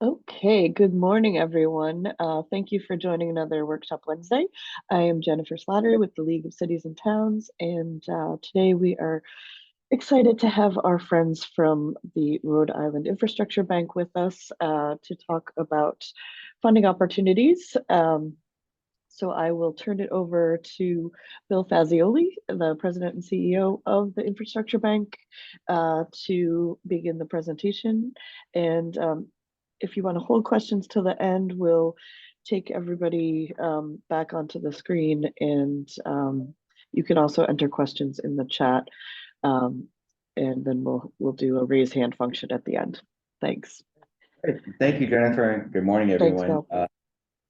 Okay, good morning, everyone. Thank you for joining another Workshop Wednesday. I am Jennifer Slattery with the League of Cities and Towns, and today we are excited to have our friends from the Rhode Island Infrastructure Bank with us to talk about funding opportunities. So I will turn it over to Bill Fazioli, the President and CEO of the Infrastructure Bank, to begin the presentation. And if you want to hold questions till the end, we'll take everybody back onto the screen, and you can also enter questions in the chat, um, and then we'll do a raise hand function at the end. Thanks. Great. Thank you, Jennifer, and good morning, Thanks, everyone. Bill.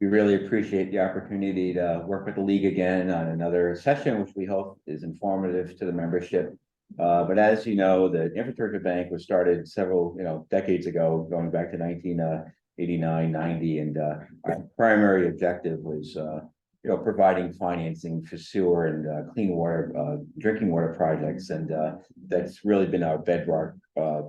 We really appreciate the opportunity to work with the league again on another session, which we hope is informative to the membership. But as you know, the Infrastructure Bank was started several, decades ago, going back to 1989, 90, and our primary objective was, providing financing for sewer and clean water, drinking water projects, and that's really been our bedrock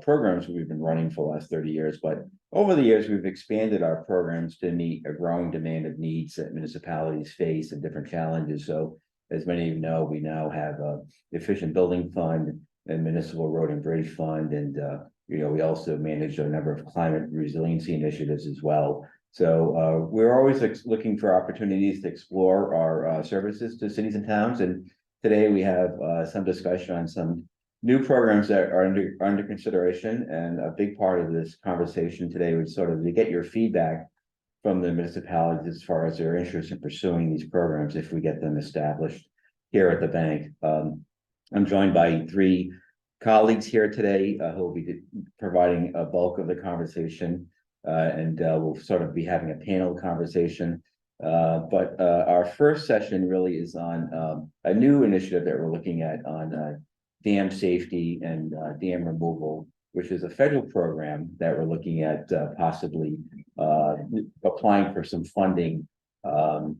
programs we've been running for the last 30 years. But over the years, we've expanded our programs to meet a growing demand of needs that municipalities face and different challenges. So as many of you know, we now have a efficient building fund and municipal road and bridge fund. And, we also manage a number of climate resiliency initiatives as well. So we're always looking for opportunities to explore our services to cities and towns. And today we have some discussion on some new programs that are under consideration, and a big part of this conversation today was sort of to get your feedback from the municipalities as far as their interest in pursuing these programs if we get them established here at the bank. I'm joined by three colleagues here today who will be providing a bulk of the conversation, and we'll sort of be having a panel conversation. But our first session really is on a new initiative that we're looking at on dam safety and dam removal, which is a federal program that we're looking at possibly applying for some funding through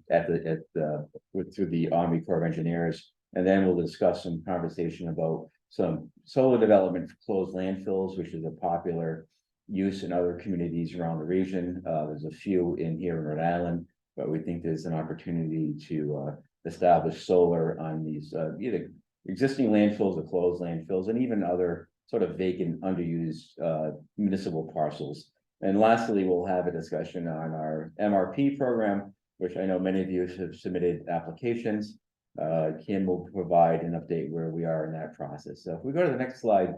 the Army Corps of Engineers. And then we'll discuss some conversation about some solar development for closed landfills, which is a popular use in other communities around the region. There's a few here in Rhode Island, but we think there's an opportunity to establish solar on these either existing landfills or closed landfills, and even other sort of vacant, underused municipal parcels. And lastly, we'll have a discussion on our MRP program, which I know many of you have submitted applications. Kim will provide an update where we are in that process. So if we go to the next slide,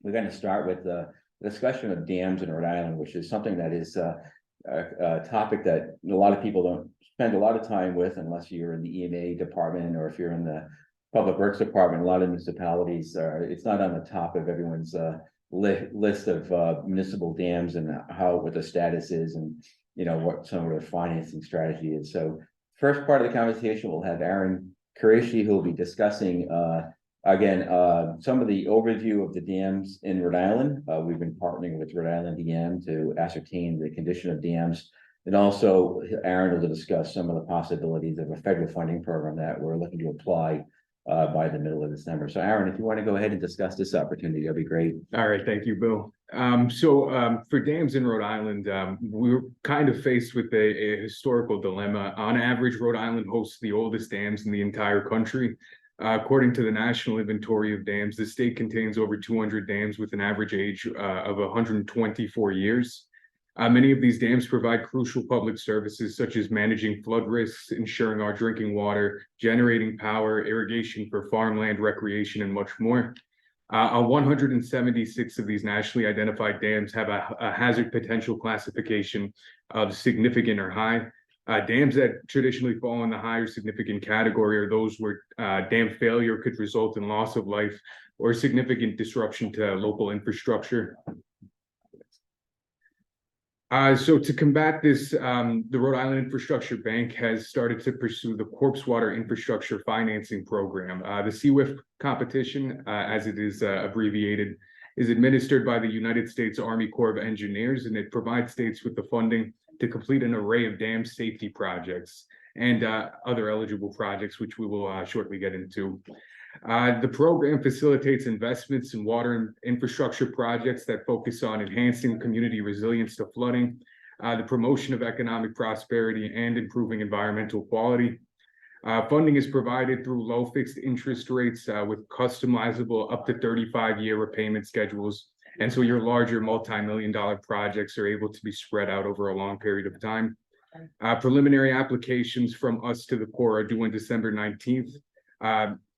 we're going to start with the discussion of dams in Rhode Island, which is something that is a topic that a lot of people don't spend a lot of time with unless you're in the EMA department or if you're in the Public Works Department. A lot of municipalities it's not on the top of everyone's list of municipal dams and what the status is, and what some of their financing strategy is. So first part of the conversation, we'll have Aaron Qureshi, who will be discussing again some of the overview of the dams in Rhode Island. We've been partnering with Rhode Island DM to ascertain the condition of dams. And also Aaron will discuss some of the possibilities of a federal funding program that we're looking to apply by the middle of December. So Aaron, if you want to go ahead and discuss this opportunity, that'd be great. All right, thank you, Bill. For dams in Rhode Island, we're kind of faced with a historical dilemma. On average, Rhode Island hosts the oldest dams in the entire country. According to the National Inventory of Dams, the state contains over 200 dams with an average age of 124 years. Many of these dams provide crucial public services such as managing flood risks, ensuring our drinking water, generating power, irrigation for farmland, recreation, and much more. 176 of these nationally identified dams have a hazard potential classification of significant or high. Dams that traditionally fall in the high or significant category are those where dam failure could result in loss of life or significant disruption to local infrastructure. So to combat this, the Rhode Island Infrastructure Bank has started to pursue the Corpse Water Infrastructure Financing Program. The CWIF competition, as it is abbreviated, is administered by the United States Army Corps of Engineers, and it provides states with the funding to complete an array of dam safety projects and other eligible projects, which we will shortly get into. The program facilitates investments in water and infrastructure projects that focus on enhancing community resilience to flooding, the promotion of economic prosperity, and improving environmental quality. Funding is provided through low fixed interest rates with customizable up to 35-year repayment schedules. And so your larger multi-million-dollar projects are able to be spread out over a long period of time. Preliminary applications from us to the Corps are due on December 19th.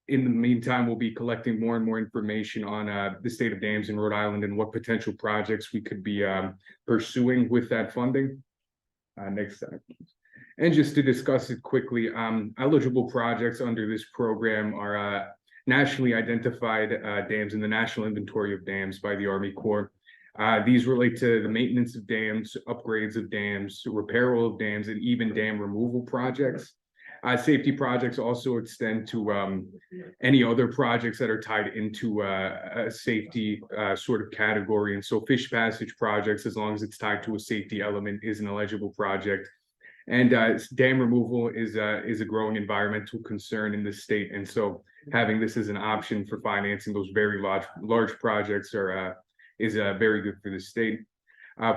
In the meantime, we'll be collecting more and more information on the state of dams in Rhode Island and what potential projects we could be pursuing with that funding. Next slide. And just to discuss it quickly, eligible projects under this program are nationally identified dams in the National Inventory of Dams by the Army Corps. These relate to the maintenance of dams, upgrades of dams, repair of dams, and even dam removal projects. Safety projects also extend to any other projects that are tied into a safety sort of category. And so fish passage projects, as long as it's tied to a safety element, is an eligible project. And dam removal is a growing environmental concern in the state. And so having this as an option for financing those very large projects is very good for the state.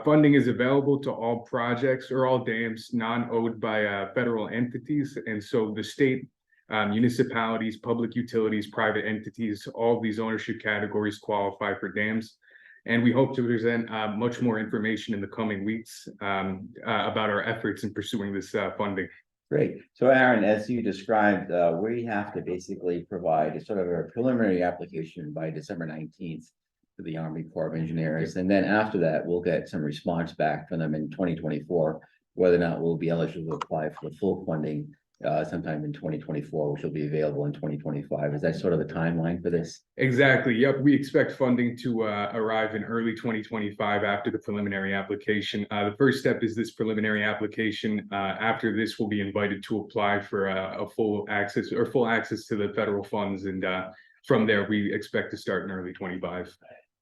Funding is available to all projects or all dams non-owned by federal entities. And so the state, municipalities, public utilities, private entities, all of these ownership categories qualify for dams. And we hope to present much more information in the coming weeks about our efforts in pursuing this funding. Great. So Aaron, as you described, we have to basically provide a sort of a preliminary application by December 19th to the Army Corps of Engineers. And then after that, we'll get some response back from them in 2024, whether or not we'll be eligible to apply for the full funding sometime in 2024, which will be available in 2025. Is that sort of the timeline for this? Exactly. Yep. We expect funding to arrive in early 2025 after the preliminary application. The first step is this preliminary application. After this, we'll be invited to apply for a full access to the federal funds. And from there, we expect to start in early 25.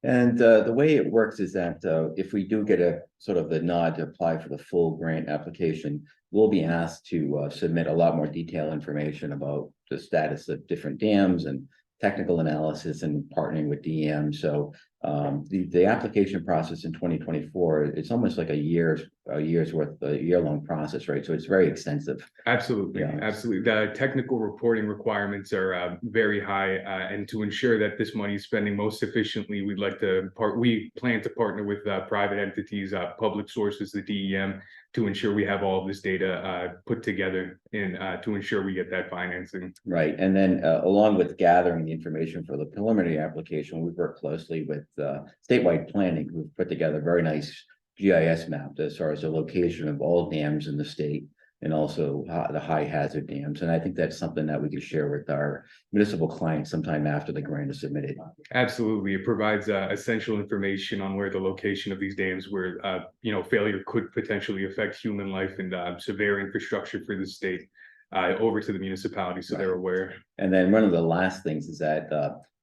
And the way it works is that if we do get a sort of the nod to apply for the full grant application, we'll be asked to submit a lot more detailed information about the status of different dams and technical analysis and partnering with DEM. So the application process in 2024, it's almost like a year's worth, a year-long process, right? So it's very extensive. Absolutely, Yeah. absolutely. The technical reporting requirements are very high, and to ensure that this money is spending most efficiently, we plan to partner with private entities, public sources, the DEM, to ensure we have all of this data put together and to ensure we get that financing. Right. And then along with gathering the information for the preliminary application, we've worked closely with statewide planning, who've put together a very nice GIS map as far as the location of all dams in the state and also the high hazard dams. And I think that's something that we could share with our municipal clients sometime after the grant is submitted. Absolutely. It provides essential information on where the location of these dams, where failure could potentially affect human life and severe infrastructure for the state over to the municipality, so they're aware. And then one of the last things is that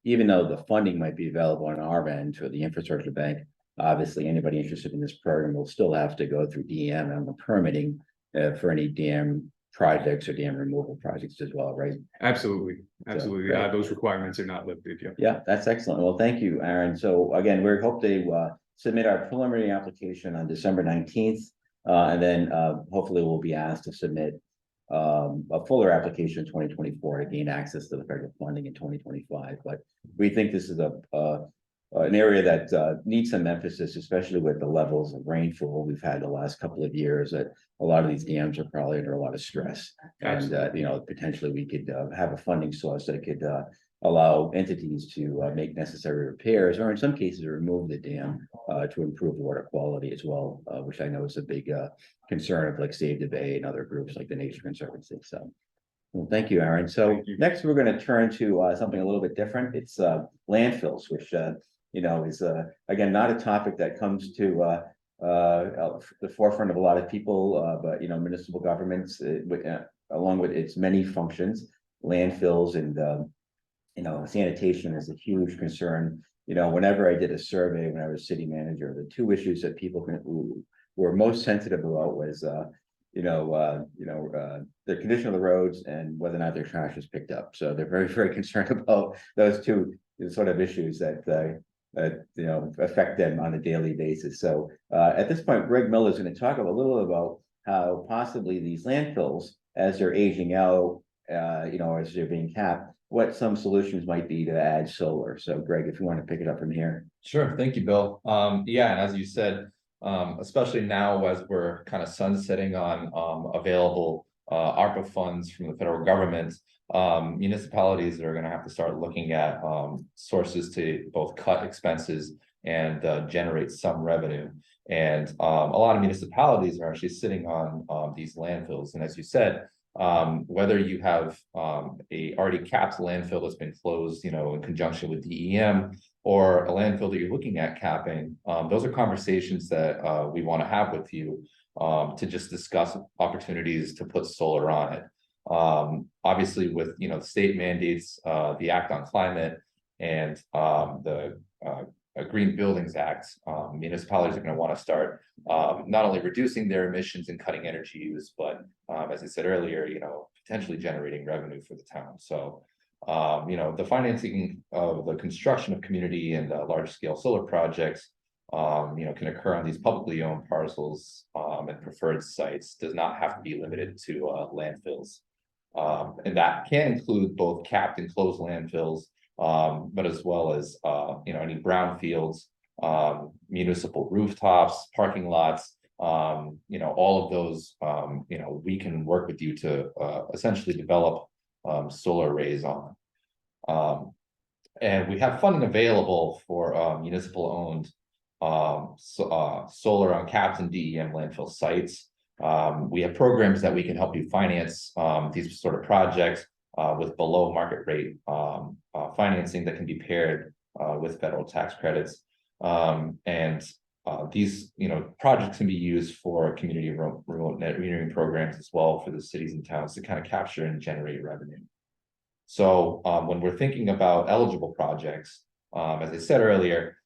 even though the funding might be available on our end to the infrastructure bank, obviously anybody interested in this program will still have to go through DEM and the permitting for any dam projects or dam removal projects as well, right? Absolutely, absolutely. So, those requirements are not lifted yet. Yeah, that's excellent. Well, thank you, Aaron. So again, we hope to submit our preliminary application on December 19th, and then hopefully we'll be asked to submit a fuller application in 2024 to gain access to the federal funding in 2025. But we think this is an area that needs some emphasis, especially with the levels of rainfall we've had the last couple of years. That a lot of these dams are probably under a lot of stress. Absolutely. And potentially we could have a funding source that could allow entities to make necessary repairs, or in some cases remove the dam to improve water quality as well, which I know is a big concern of like Save the Bay and other groups like the Nature Conservancy. So, well, thank you, Aaron. So next we're going to turn to something a little bit different. It's landfills, which is again not a topic that comes to the forefront of a lot of people, but municipal governments, along with its many functions, landfills and sanitation is a huge concern. Whenever I did a survey when I was city manager, the two issues that people were most sensitive about was the condition of the roads and whether or not their trash is picked up. So they're very, very concerned about those two sort of issues that affect them on a daily basis. So at this point, Greg Miller is going to talk a little about how possibly these landfills, as they're aging out, as they're being capped, what some solutions might be to add solar. So Greg, if you want to pick it up from here. Sure. Thank you, Bill. Yeah, and as you said, especially now as we're kind of sunsetting on available ARPA funds from the federal government, municipalities are going to have to start looking at sources to both cut expenses and generate some revenue. And a lot of municipalities are actually sitting on these landfills. And as you said, whether you have a already capped landfill that's been closed, in conjunction with DEM, or a landfill that you're looking at capping, those are conversations that we want to have with you to just discuss opportunities to put solar on it. Obviously, with the state mandates, the Act on Climate, and the Green Buildings Act, municipalities are going to want to start not only reducing their emissions and cutting energy use, but as I said earlier, potentially generating revenue for the town. So the financing of the construction of community and large scale solar projects can occur on these publicly owned parcels and preferred sites, does not have to be limited to landfills. And that can include both capped and closed landfills, but as well as any brownfields, municipal rooftops, parking lots, all of those, we can work with you to essentially develop solar arrays on. And we have funding available for municipal owned solar on capped and DEM landfill sites. We have programs that we can help you finance these sort of projects with below market rate financing that can be paired with federal tax credits. And these projects can be used for community remote net metering programs as well for the cities and towns to kind of capture and generate revenue. So when we're thinking about eligible projects, as I said earlier,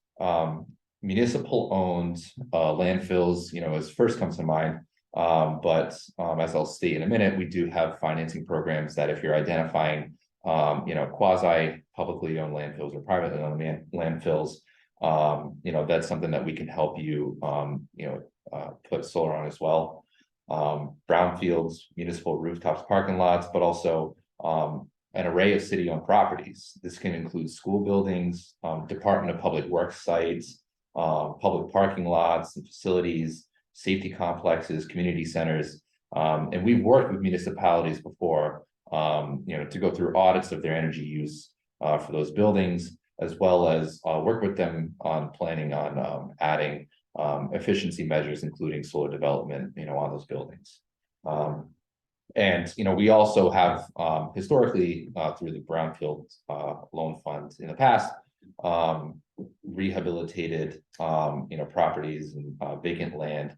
municipal owned landfills, as first comes to mind. But as I'll state in a minute, we do have financing programs that if you're identifying, quasi publicly owned landfills or privately owned landfills, that's something that we can help you, put solar on as well. Brownfields, municipal rooftops, parking lots, but also an array of city-owned properties. This can include school buildings, Department of Public Works sites, public parking lots and facilities, safety complexes, community centers. And we've worked with municipalities before, to go through audits of their energy use for those buildings, as well as work with them on planning on adding efficiency measures, including solar development, on those buildings. And we also have historically through the Brownfield Loan Fund in the past rehabilitated properties and vacant land.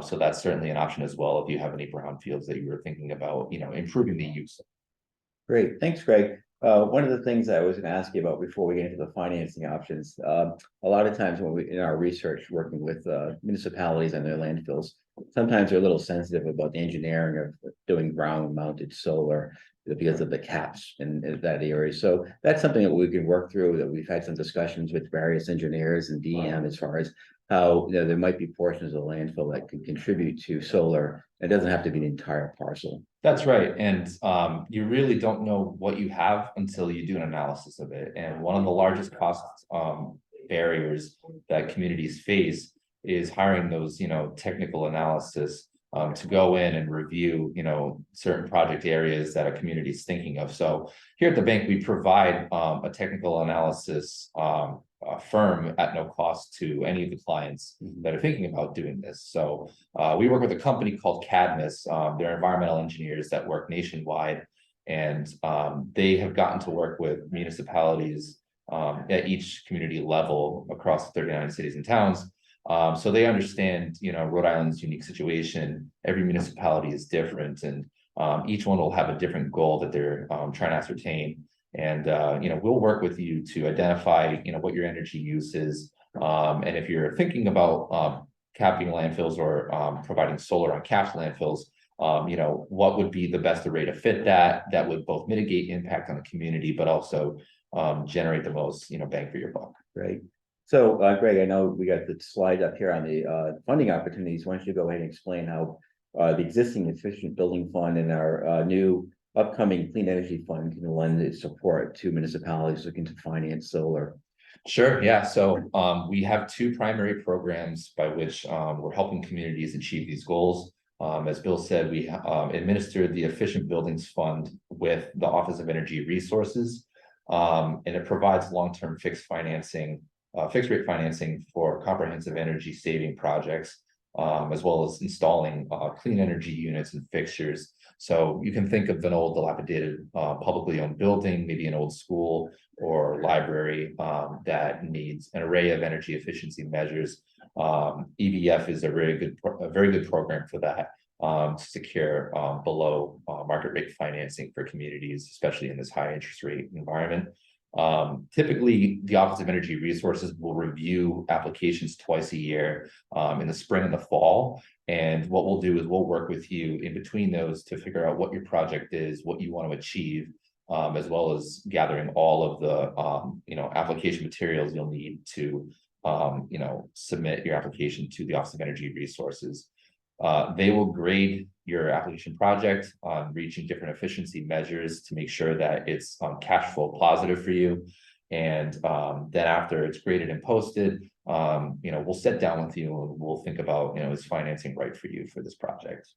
So that's certainly an option as well if you have any brownfields that you were thinking about improving the use. Great, thanks, Greg. One of the things I was going to ask you about before we get into the financing options, a lot of times when we in our research working with municipalities and their landfills, sometimes they're a little sensitive about the engineering of doing ground mounted solar because of the caps in that area. So that's something that we can work through, that we've had some discussions with various engineers and DEM as far as how there might be portions of the landfill that can contribute to solar. It doesn't have to be the entire parcel. That's right. And you really don't know what you have until you do an analysis of it. And one of the largest cost barriers that communities face is hiring those, technical analysis to go in and review, certain project areas that a community is thinking of. So here at the bank, we provide a technical analysis firm at no cost to any of the clients that are thinking about doing this. So we work with a company called Cadmus. They're environmental engineers that work nationwide, and they have gotten to work with municipalities at each community level across 39 cities and towns. So they understand, Rhode Island's unique situation. Every municipality is different, and each one will have a different goal that they're trying to ascertain. And we'll work with you to identify, what your energy use is. And if you're thinking about capping landfills or providing solar on capped landfills, what would be the best array to fit that would both mitigate impact on the community, but also generate the most, bang for your buck. Great. So, Greg, I know we got the slide up here on the funding opportunities. Why don't you go ahead and explain how the existing efficient building fund and our new upcoming clean energy fund can lend its support to municipalities looking to finance solar? Sure, yeah. So we have two primary programs by which we're helping communities achieve these goals. As Bill said, we administer the Efficient Buildings Fund with the Office of Energy Resources, and it provides long-term fixed rate financing for comprehensive energy saving projects, as well as installing clean energy units and fixtures. So you can think of an old dilapidated publicly owned building, maybe an old school or library that needs an array of energy efficiency measures. EBF is a very good program for that, to secure below market rate financing for communities, especially in this high interest rate environment. Typically, the Office of Energy Resources will review applications twice a year, in the spring and the fall. And what we'll do is we'll work with you in between those to figure out what your project is, what you want to achieve, as well as gathering all of the application materials you'll need to submit your application to the Office of Energy Resources. They will grade your application project on reaching different efficiency measures to make sure that it's cash flow positive for you. And then after it's graded and posted, we'll sit down with you and we'll think about, is financing right for you for this project.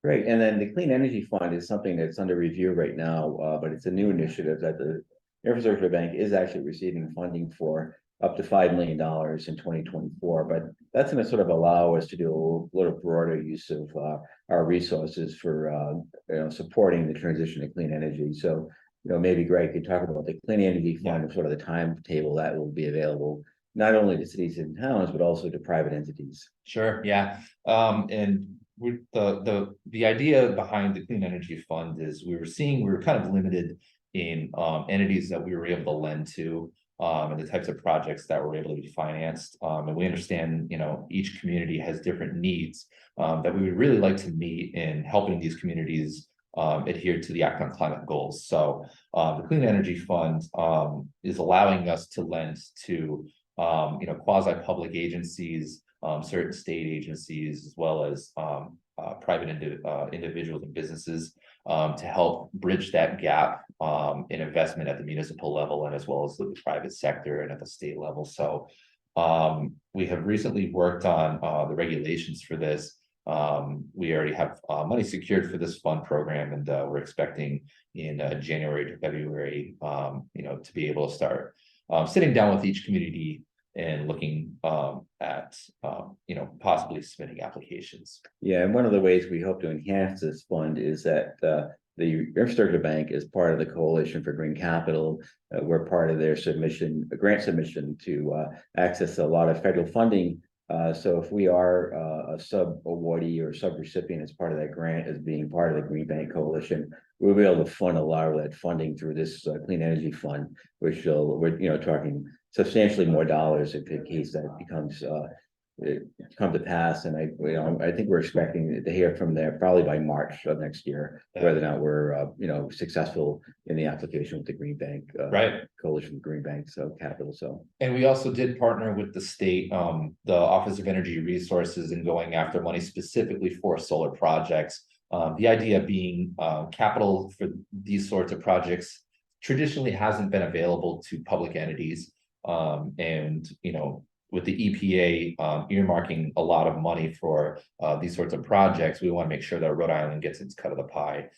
Great. And then the Clean Energy Fund is something that's under review right now, but it's a new initiative that the Infrastructure Bank is actually receiving funding for up to $5 million in 2024. But that's going to sort of allow us to do a little broader use of our resources for supporting the transition to clean energy. So, maybe Greg could talk about the Clean Energy Fund and sort of the timetable that will be available, not only to cities and towns, but also to private entities. Sure. Yeah. And the idea behind the Clean Energy Fund is we were kind of limited in entities that we were able to lend to, and the types of projects that were able to be financed. And we understand, each community has different needs that we would really like to meet in helping these communities adhere to the Act on Climate goals. So the Clean Energy Fund is allowing us to lend to quasi-public agencies, certain state agencies, as well as private individuals and businesses, to help bridge that gap in investment at the municipal level and as well as the private sector and at the state level. So we have recently worked on the regulations for this. We already have money secured for this fund program, and we're expecting in January to February, to be able to start sitting down with each community and looking at possibly submitting applications. Yeah, and one of the ways we hope to enhance this fund is that the Infrastructure Bank is part of the Coalition for Green Capital. We're part of their grant submission to access a lot of federal funding. So if we are a sub-awardee or sub-recipient as part of that grant, as being part of the Green Bank Coalition, we'll be able to fund a lot of that funding through this Clean Energy Fund, which we're talking substantially more dollars in case that becomes come to pass. And I think we're expecting to hear from there probably by March of next year, whether or not we're successful in the application with the Green Bank Coalition of Green Banks Capital. So, and we also did partner with the state, the Office of Energy Resources, in going after money specifically for solar projects. The idea being capital for these sorts of projects traditionally hasn't been available to public entities. And with the EPA earmarking a lot of money for these sorts of projects, we want to make sure that Rhode Island gets its cut of the pie.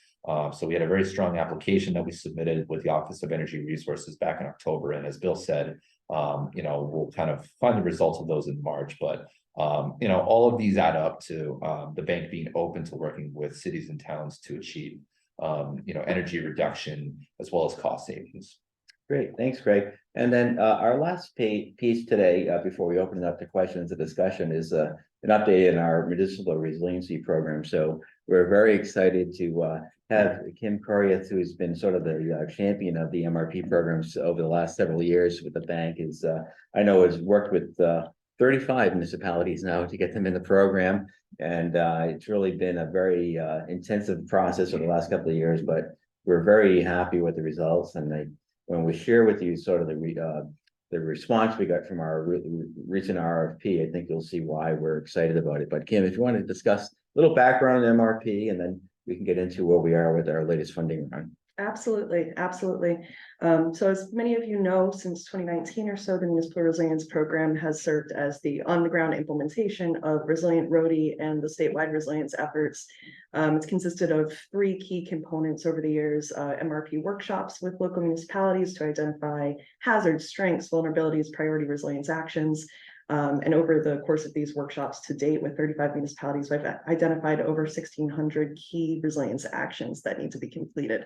So we had a very strong application that we submitted with the Office of Energy Resources back in October. And as Bill said, we'll kind of find the results of those in March. But all of these add up to the bank being open to working with cities and towns to achieve energy reduction as well as cost savings. Great, thanks, Greg. And then our last piece today, before we open it up to questions and discussion, is an update in our municipal resiliency program. So we're very excited to have Kim Coriath, who has been sort of the champion of the MRP programs over the last several years with the bank. I know has worked with 35 municipalities now to get them in the program. And it's really been a very intensive process over the last couple of years, but we're very happy with the results. And when we share with you sort of the response we got from our recent RFP, I think you'll see why we're excited about it. But Kim, if you want to discuss a little background on MRP, and then we can get into where we are with our latest funding round. Absolutely, absolutely. So as many of you know, since 2019 or so, the Municipal Resilience Program has served as the on-the-ground implementation of Resilient Rhody and the statewide resilience efforts. It's consisted of 3 key components over the years: MRP workshops with local municipalities to identify hazards, strengths, vulnerabilities, priority resilience actions. And over the course of these workshops to date, with 35 municipalities, we've identified over 1,600 key resilience actions that need to be completed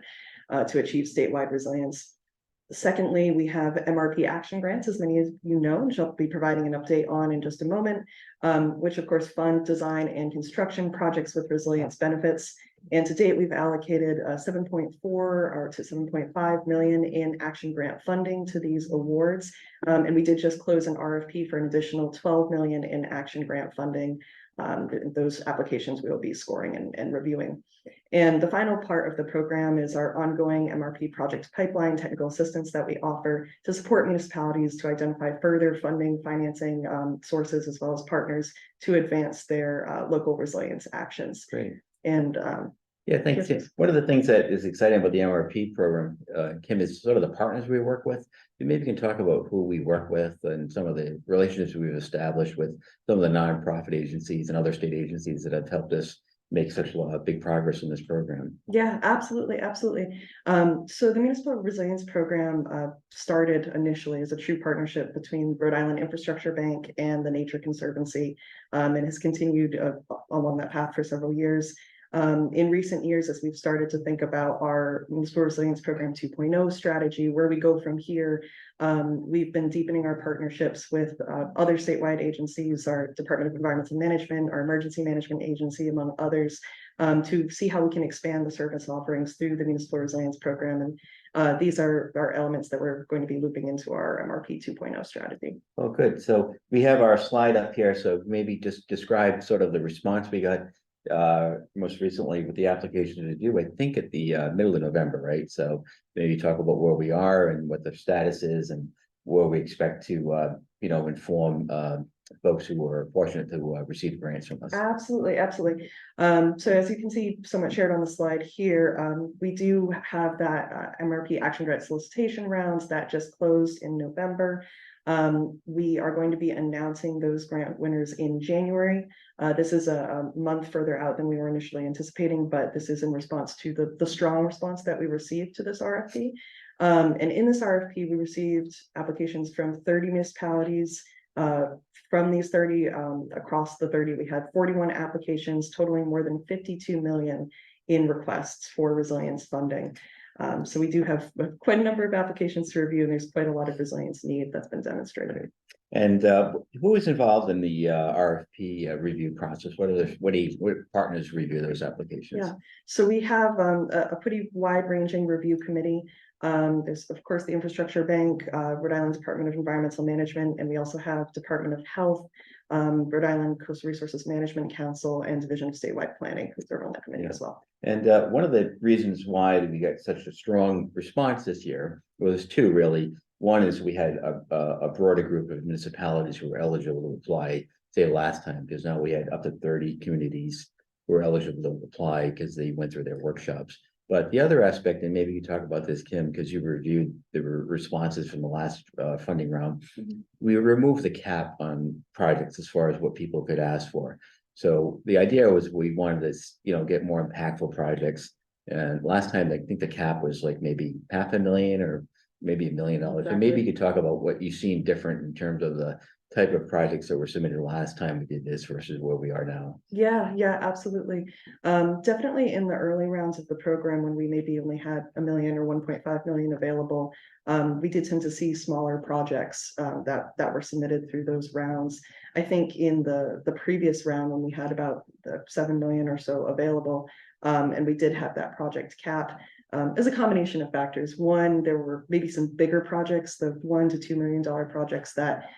to achieve statewide resilience. Secondly, we have MRP action grants, as many of you know, which I'll be providing an update on in just a moment, which of course fund design and construction projects with resilience benefits. And to date, we've allocated 7.4 to 7.5 million in action grant funding to these awards. And we did just close an RFP for an additional 12 million in action grant funding. Those applications we will be scoring and reviewing. And the final part of the program is our ongoing MRP project pipeline technical assistance that we offer to support municipalities to identify further funding, financing sources, as well as partners to advance their local resilience actions. Great. And yeah, thanks. yes. One of the things that is exciting about the MRP program, Kim, is sort of the partners we work with. Maybe you can talk about who we work with and some of the relationships we've established with some of the nonprofit agencies and other state agencies that have helped us make such a big progress in this program. Yeah, absolutely, absolutely. So the Municipal Resilience Program started initially as a true partnership between Rhode Island Infrastructure Bank and the Nature Conservancy, and has continued along that path for several years. In recent years, as we've started to think about our Municipal Resilience Program 2.0 strategy, where we go from here, we've been deepening our partnerships with other statewide agencies, our Department of Environmental Management, our Emergency Management Agency, among others, to see how we can expand the service offerings through the Municipal Resilience Program. And these are elements that we're going to be looping into our MRP 2.0 strategy. Oh, good. So we have our slide up here. So maybe just describe sort of the response we got most recently with the application to do, I think at the middle of November, right? So maybe talk about where we are and what the status is and where we expect to, inform folks who were fortunate to receive grants from us. Absolutely, absolutely. So as you can see, somewhat shared on the slide here, we do have that MRP action grant solicitation rounds that just closed in November. We are going to be announcing those grant winners in January. This is a month further out than we were initially anticipating, but this is in response to the strong response that we received to this RFP. And in this RFP, we received applications from 30 municipalities. From these 30, across the 30, we had 41 applications totaling more than 52 million in requests for resilience funding. So we do have quite a number of applications to review, and there's quite a lot of resilience need that's been demonstrated. And who is involved in the RFP review process? What partners review those applications? Yeah, so we have a pretty wide-ranging review committee. There's of course the Infrastructure Bank, Rhode Island Department of Environmental Management, and we also have Department of Health, Rhode Island Coastal Resources Management Council, and Division of Statewide Planning, who serve on that committee as well. And one of the reasons why we got such a strong response this year, well, there's two really. One is we had a broader group of municipalities who were eligible to apply, say last time, because now we had up to 30 communities who were eligible to apply because they went through their workshops. But the other aspect, and maybe you talk about this, Kim, because you reviewed the responses from the last funding round, we removed the cap on projects as far as what people could ask for. So the idea was we wanted to, get more impactful projects. And last time, I think the cap was like maybe $500,000 or maybe $1 million. Exactly. So maybe you could talk about what you've seen different in terms of the type of projects that were submitted last time we did this versus where we are now. Yeah, absolutely. Definitely in the early rounds of the program, when we maybe only had $1 million or 1.5 million available, we did tend to see smaller projects that were submitted through those rounds. I think in the previous round, when we had about 7 million or so available, and we did have that project cap, as a combination of factors. One, there were maybe some bigger projects, the $1 to $2 million projects that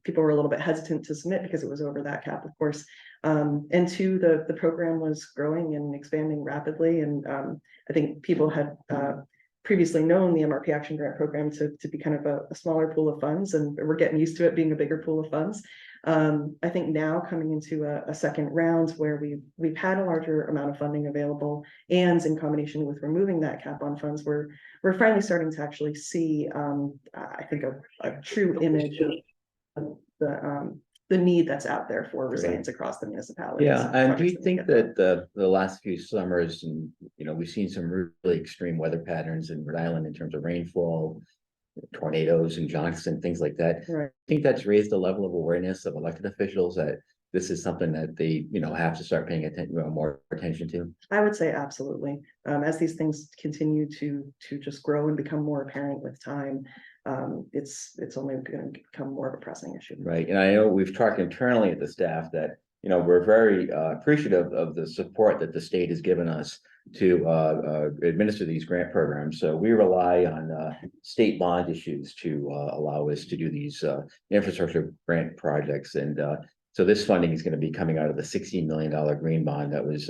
People were a little bit hesitant to submit because it was over that cap, of course. And two, the program was growing and expanding rapidly. And I think people had previously known the MRP Action Grant Program to be kind of a smaller pool of funds, and we're getting used to it being a bigger pool of funds. I think now coming into a second round where we've had a larger amount of funding available, and in combination with removing that cap on funds, we're finally starting to actually see I think a true image of the need that's out there for resilience across the municipality. Yeah, and do you think that the last few summers and, we've seen some really extreme weather patterns in Rhode Island in terms of rainfall, tornadoes in Johnston, things like that. Right. I think that's raised the level of awareness of elected officials that this is something that they, have to start paying more attention to. I would say absolutely. As these things continue to just grow and become more apparent with time, it's only going to become more of a pressing issue. Right, and I know we've talked internally at the staff that, we're very appreciative of the support that the state has given us to administer these grant programs. So we rely on state bond issues to allow us to do these infrastructure grant projects. And so this funding is going to be coming out of the $16 million green bond that was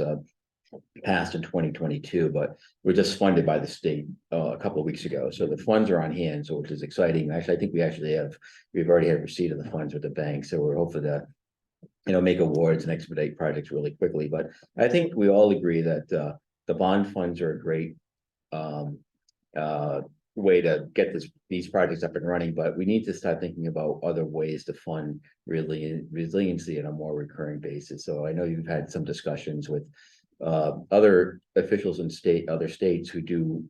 passed in 2022, but we're just funded by the state a couple of weeks ago. So the funds are on hand, so which is exciting. Actually, I think we've already had receipt of the funds with the bank. So we're hopeful to, make awards and expedite projects really quickly. But I think we all agree that the bond funds are a great way to get these projects up and running, but we need to start thinking about other ways to fund resiliency on a more recurring basis. So I know you've had some discussions with other officials in other states who do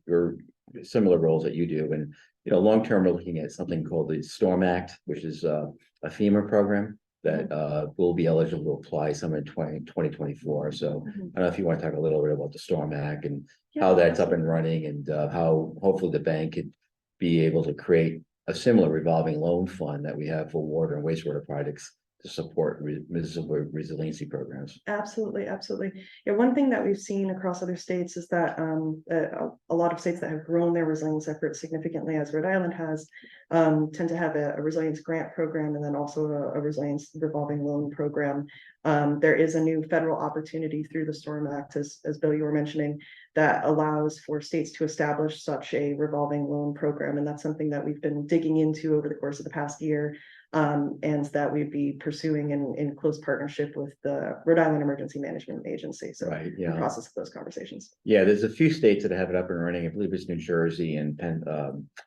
similar roles that you do. And, long term, we're looking at something called the Storm Act, which is a FEMA program that will be eligible to apply some in 2024. So I don't know if you want to talk a little bit about the Storm Act and how that's up and running, and how hopefully the bank could be able to create a similar revolving loan fund that we have for water and wastewater projects to support resiliency programs. Absolutely, absolutely. Yeah, one thing that we've seen across other states is that a lot of states that have grown their resilience efforts significantly, as Rhode Island has, tend to have a resilience grant program and then also a resilience revolving loan program. There is a new federal opportunity through the Storm Act, as Bill, you were mentioning, that allows for states to establish such a revolving loan program. And that's something that we've been digging into over the course of the past year. And that we'd be pursuing in close partnership with the Rhode Island Emergency Management Agency. So Right, in the process of those conversations. Yeah, there's a few states that have it up and running. I believe it's New Jersey and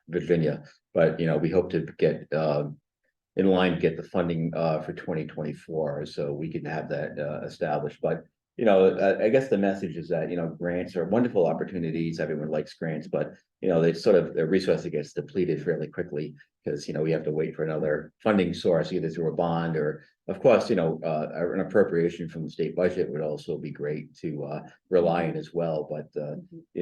Virginia, but we hope to get in line to get the funding for 2024, so we can have that established. But I guess the message is that grants are wonderful opportunities. Everyone likes grants, but they sort of the resource gets depleted fairly quickly, because we have to wait for another funding source, either through a bond or, of course, an appropriation from the state budget would also be great to rely on as well. But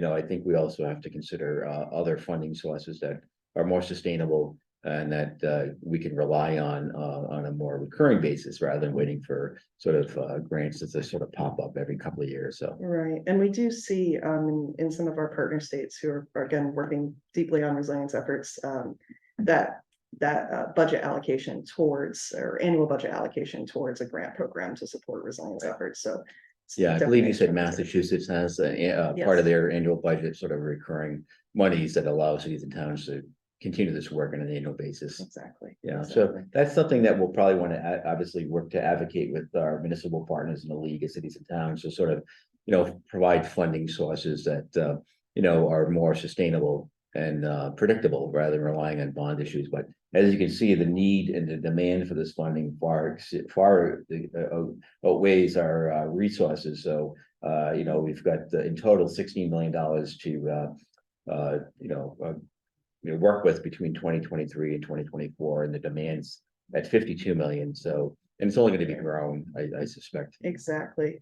I think we also have to consider other funding sources that are more sustainable and that we can rely on a more recurring basis, rather than waiting for sort of grants that sort of pop up every couple of years. So Right, and we do see in some of our partner states who are again working deeply on resilience efforts, that budget allocation towards, or annual budget allocation towards, a grant program to support resilience efforts. So yeah, I believe you said Massachusetts has part Yes. of their annual budget sort of recurring monies that allow cities and towns to continue this work on an annual basis. Exactly. Yeah, so that's something that we'll probably want to obviously work to advocate with our municipal partners in the League of Cities and Towns to sort of, provide funding sources that, are more sustainable and predictable, rather than relying on bond issues. But as you can see, the need and the demand for this funding far outweighs our resources. So, we've got in total $16 million to work with between 2023 and 2024, and the demand's at 52 million. So, and it's only going to be growing, I suspect. Exactly.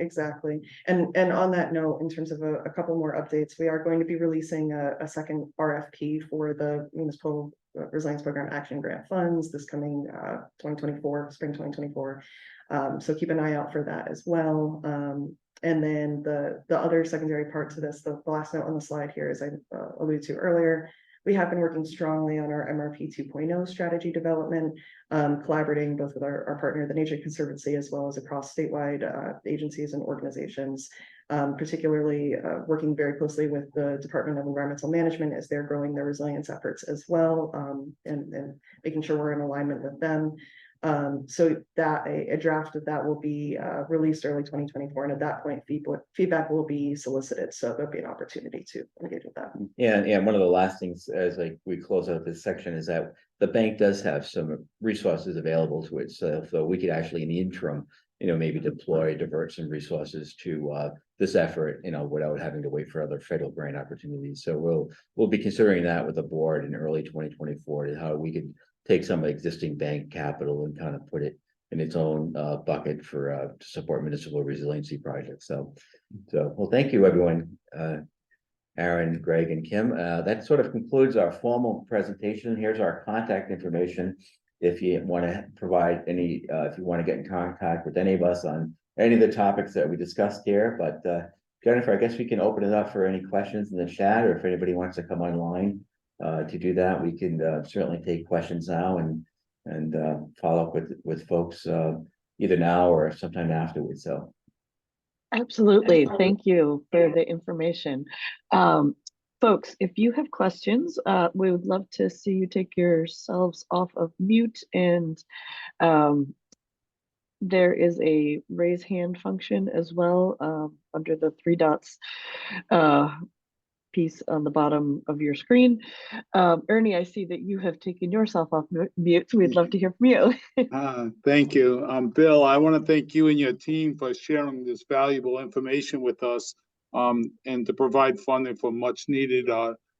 And on that note, in terms of a couple more updates, we are going to be releasing a second RFP for the Municipal Resilience Program Action Grant Funds this coming 2024, spring 2024. So keep an eye out for that as well. And then the other secondary part to this, the last note on the slide here, as I alluded to earlier, we have been working strongly on our MRP 2.0 strategy development, collaborating both with our partner, the Nature Conservancy, as well as across statewide agencies and organizations, particularly working very closely with the Department of Environmental Management as they're growing their resilience efforts as well, and making sure we're in alignment with them. So that a draft of that will be released early 2024, and at that point, feedback will be solicited. So there'll be an opportunity to engage with that. And one of the last things as like we close out this section is that the bank does have some resources available to it. So we could actually in the interim, maybe divert some resources to this effort, without having to wait for other federal grant opportunities. So we'll be considering that with the board in early 2024 to how we could take some existing bank capital and kind of put it in its own bucket for to support municipal resiliency projects. So well, thank you, everyone. Aaron, Greg, and Kim. That sort of concludes our formal presentation. Here's our contact information. If you want to provide any, if you want to get in contact with any of us on any of the topics that we discussed here. But Jennifer, I guess we can open it up for any questions in the chat, or if anybody wants to come online to do that, we can certainly take questions now and follow up with folks either now or sometime afterwards. So. Absolutely. Thank you for the information. Folks, if you have questions, we would love to see you take yourselves off of mute, and there is a raise hand function as well under the three dots piece on the bottom of your screen. Ernie, I see that you have taken yourself off mute, so we'd love to hear from you. Thank you. Bill, I want to thank you and your team for sharing this valuable information with us and to provide funding for much needed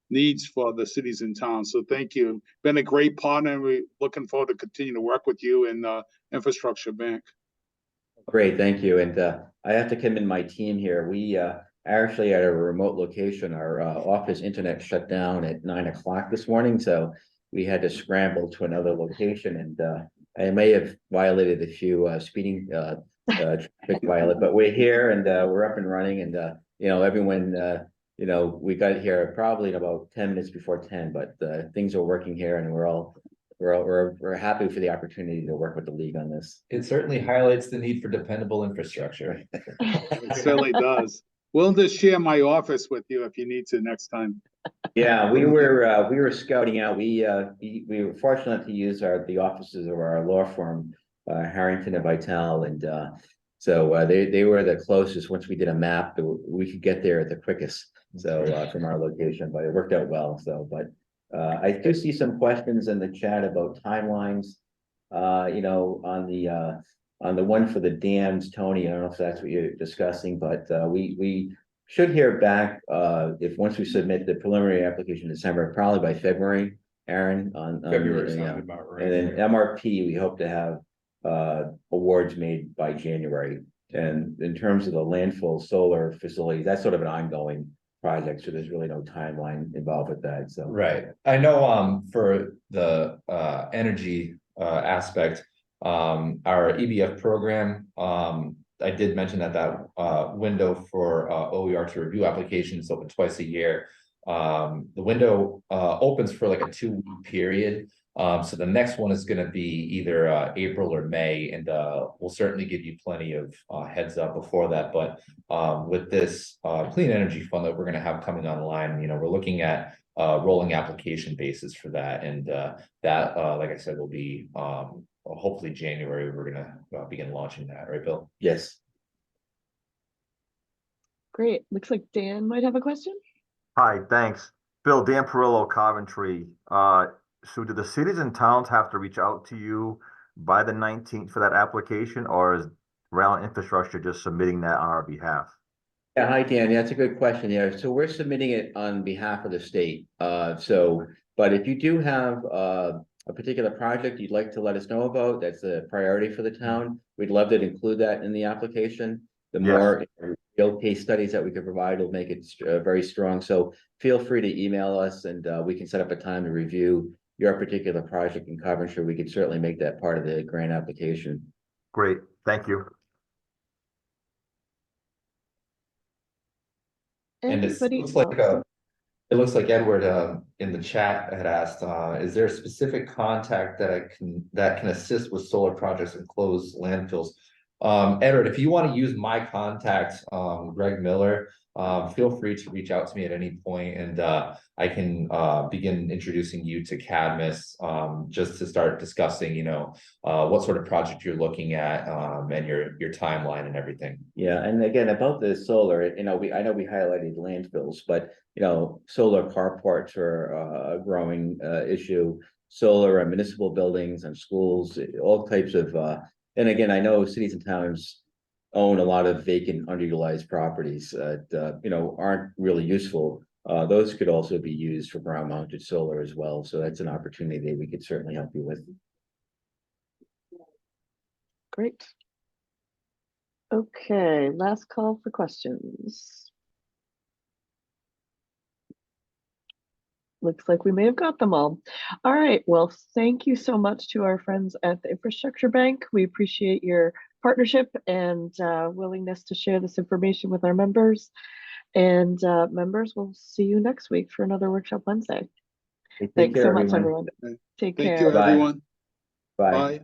needs for the cities and towns. So thank you. Been a great partner, and we're looking forward to continue to work with you and Infrastructure Bank. Great, thank you. And I have to commend my team here. We actually at a remote location, our office internet shut down at 9 o'clock this morning, so we had to scramble to another location, and I may have violated a few speeding traffic violation, but we're here and we're up and running, and everyone, we got here probably in about 10 minutes before 10, but things are working here, and we're happy for the opportunity to work with the league on this. It certainly highlights the need for dependable infrastructure. It certainly does. Willing to share my office with you if you need to next time. Yeah, we were scouting out. We were fortunate to use the offices of our law firm, Harrington and Vitale, and so they were the closest. Once we did a map, we could get there the quickest. So from our location, but it worked out well. So, but I do see some questions in the chat about timelines. On the one for the dams, Tony, I don't know if that's what you're discussing, but we should hear back if once we submit the preliminary application in December, probably by February, Aaron, on February sounded about right. And then MRP, we hope to have awards made by January. And in terms of the landfill solar facility, that's sort of an ongoing project, so there's really no timeline involved with that. So Right. I know for the energy aspect, our EBF program, I did mention that window for OER to review applications open twice a year. The window opens for like a 2-week period. So the next one is going to be either April or May, and we'll certainly give you plenty of heads up before that. But with this clean energy fund that we're going to have coming online, we're looking at rolling application basis for that, and that, like I said, will be hopefully January. We're going to begin launching that, right, Bill? yes. Great. Looks like Dan might have a question. Hi, thanks. Bill, Dan Perillo, Coventry. So do the cities and towns have to reach out to you by the 19th for that application, or is Rhode Infrastructure just submitting that on our behalf? Yeah, hi, Dan. Yeah, that's a good question here. So we're submitting it on behalf of the state. But if you do have a particular project you'd like to let us know about, that's a priority for the town, we'd love to include that in the application. The more real case studies that we could provide will make it very strong. So feel free to email us, and we can set up a time to review your particular project in Coventry. We could certainly make that part of the grant application. Great, thank you. And it Anybody looks like else? It looks like Edward, in the chat had asked, is there a specific contact that can assist with solar projects and close landfills? Edward, if you want to use my contact, Greg Miller, feel free to reach out to me at any point, and I can begin introducing you to Cadmus, just to start discussing, what sort of project you're looking at, and your timeline and everything. Yeah, and again, about the solar, I know we highlighted landfills, but solar carports are a growing issue. Solar on municipal buildings and schools, all types of, and again, I know cities and towns own a lot of vacant, underutilized properties that aren't really useful. Those could also be used for ground mounted solar as well. So that's an opportunity that we could certainly help you with. Great. Okay, last call for questions. Looks like we may have got them all. All right, well, thank you so much to our friends at the Infrastructure Bank. We appreciate your partnership and willingness to share this information with our members. And members, we'll see you next week for another Workshop Wednesday. Take Thanks care, so much, everyone. everyone. Take Thank care. you, Bye. everyone. Bye. Bye.